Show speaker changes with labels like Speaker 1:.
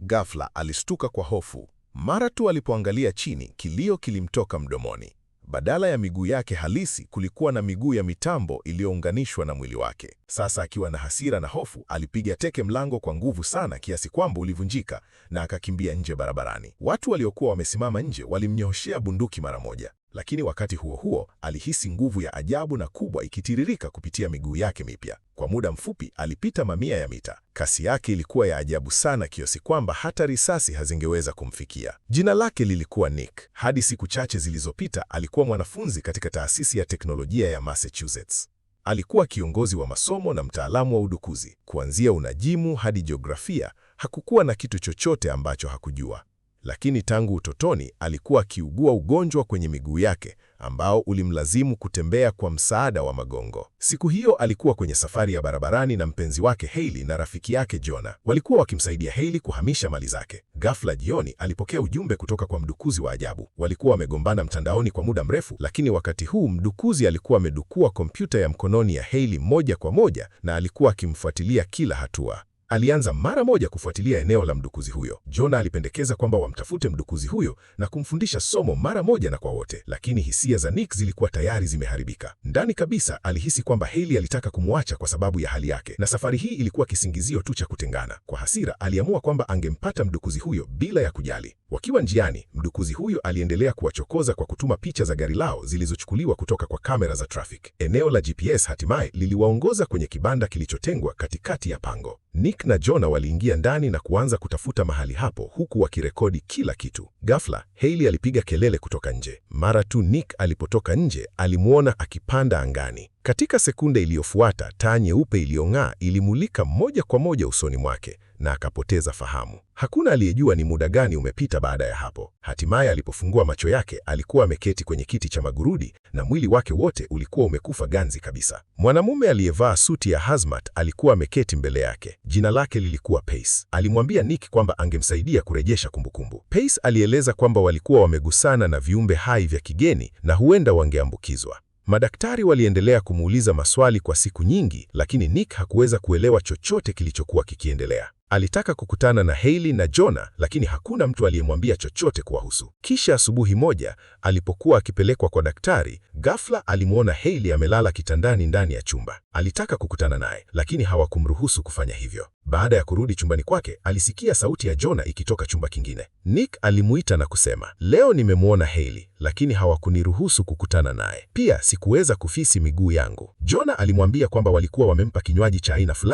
Speaker 1: Ghafla alistuka kwa hofu. Mara tu alipoangalia chini, kilio kilimtoka mdomoni. Badala ya miguu yake halisi, kulikuwa na miguu ya mitambo iliyounganishwa na mwili wake. Sasa akiwa na hasira na hofu, alipiga teke mlango kwa nguvu sana kiasi kwamba ulivunjika na akakimbia nje barabarani. Watu waliokuwa wamesimama nje walimnyooshea bunduki mara moja, lakini wakati huo huo alihisi nguvu ya ajabu na kubwa ikitiririka kupitia miguu yake mipya. Kwa muda mfupi alipita mamia ya mita. Kasi yake ilikuwa ya ajabu sana kiasi kwamba hata risasi hazingeweza kumfikia. Jina lake lilikuwa Nick. Hadi siku chache zilizopita alikuwa mwanafunzi katika taasisi ya teknolojia ya Massachusetts. Alikuwa kiongozi wa masomo na mtaalamu wa udukuzi. Kuanzia unajimu hadi jiografia, hakukuwa na kitu chochote ambacho hakujua. Lakini tangu utotoni alikuwa akiugua ugonjwa kwenye miguu yake ambao ulimlazimu kutembea kwa msaada wa magongo. Siku hiyo alikuwa kwenye safari ya barabarani na mpenzi wake Hailey na rafiki yake Jonah. Walikuwa wakimsaidia Hailey kuhamisha mali zake. Ghafla jioni alipokea ujumbe kutoka kwa mdukuzi wa ajabu. Walikuwa wamegombana mtandaoni kwa muda mrefu, lakini wakati huu mdukuzi alikuwa amedukua kompyuta ya mkononi ya Hailey moja kwa moja na alikuwa akimfuatilia kila hatua. Alianza mara moja kufuatilia eneo la mdukuzi huyo. Jonah alipendekeza kwamba wamtafute mdukuzi huyo na kumfundisha somo mara moja na kwa wote, lakini hisia za Nick zilikuwa tayari zimeharibika. Ndani kabisa alihisi kwamba Hailey alitaka kumwacha kwa sababu ya hali yake, na safari hii ilikuwa kisingizio tu cha kutengana. Kwa hasira, aliamua kwamba angempata mdukuzi huyo bila ya kujali. Wakiwa njiani, mdukuzi huyo aliendelea kuwachokoza kwa kutuma picha za gari lao zilizochukuliwa kutoka kwa kamera za traffic. Eneo la GPS hatimaye liliwaongoza kwenye kibanda kilichotengwa katikati ya pango. Nick na Jonah waliingia ndani na kuanza kutafuta mahali hapo huku wakirekodi kila kitu. Ghafla, Hailey alipiga kelele kutoka nje. Mara tu Nick alipotoka nje, alimuona akipanda angani. Katika sekunde iliyofuata, taa nyeupe iliyong'aa ilimulika moja kwa moja usoni mwake na akapoteza fahamu. Hakuna aliyejua ni muda gani umepita baada ya hapo. Hatimaye alipofungua macho yake, alikuwa ameketi kwenye kiti cha magurudi na mwili wake wote ulikuwa umekufa ganzi kabisa. Mwanamume aliyevaa suti ya hazmat alikuwa ameketi mbele yake. Jina lake lilikuwa Pace. Alimwambia Nick kwamba angemsaidia kurejesha kumbukumbu. Pace alieleza kwamba walikuwa wamegusana na viumbe hai vya kigeni na huenda wangeambukizwa. Madaktari waliendelea kumuuliza maswali kwa siku nyingi, lakini Nick hakuweza kuelewa chochote kilichokuwa kikiendelea. Alitaka kukutana na Hailey na Jonah, lakini hakuna mtu aliyemwambia chochote kuwahusu. Kisha asubuhi moja, alipokuwa akipelekwa kwa daktari, ghafla alimuona Hailey amelala kitandani ndani ya chumba. Alitaka kukutana naye, lakini hawakumruhusu kufanya hivyo. Baada ya kurudi chumbani kwake, alisikia sauti ya Jonah ikitoka chumba kingine. Nick alimuita na kusema, "Leo nimemuona Hailey, lakini hawakuniruhusu kukutana naye. Pia sikuweza kufisi miguu yangu." Jonah alimwambia kwamba walikuwa wamempa kinywaji cha aina fulani